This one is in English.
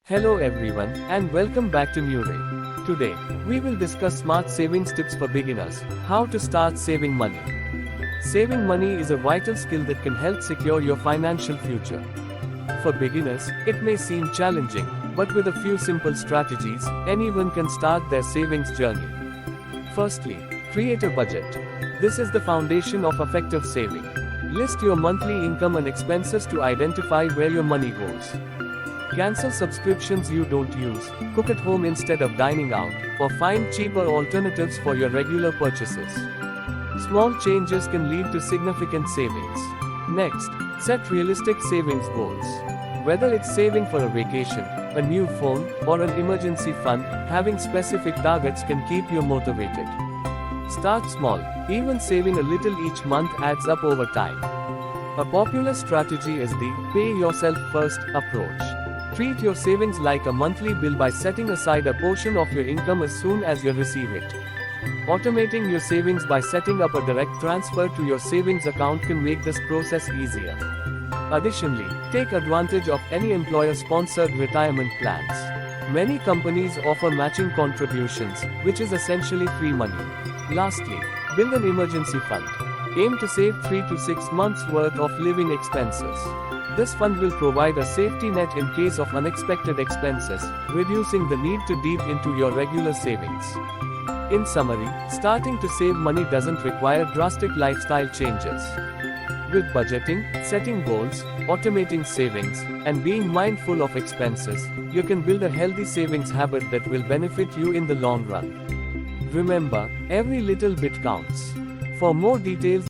Hello everyone, and welcome back to New Today, we will discuss smart savings tips for beginners, how to start saving money. Saving money is a vital skill that can help secure your financial future. For beginners, it may seem challenging, but with a few simple strategies, anyone can start their savings journey. Firstly, create a budget. This is the foundation of effective saving. List your monthly income and expenses to identify where your money goes. Cancel subscriptions you don't use, cook at home instead of dining out, or find cheaper alternatives for your regular purchases. Small changes can lead to significant savings. Next, set realistic savings goals. Whether it's saving for a vacation, a new phone, or an emergency fund, having specific targets can keep you motivated. Start small. Even saving a little each month adds up over time. A popular strategy is the pay yourself first approach. Treat your savings like a monthly bill by setting aside a portion of your income as soon as you receive it. Automating your savings by setting up a direct transfer to your savings account can make this process easier. Additionally, take advantage of any employer-sponsored retirement plans. Many companies offer matching contributions, which is essentially free money. Lastly, build an emergency fund. Aim to save 3 to 6 months' worth of living expenses. This fund will provide a safety net in case of unexpected expenses, reducing the need to dip into your regular savings. In summary, starting to save money doesn't require drastic lifestyle changes. With budgeting, setting goals, automating savings, and being mindful of expenses, you can build a healthy savings habit that will benefit you in the long run. Remember, every little bit counts. For more details,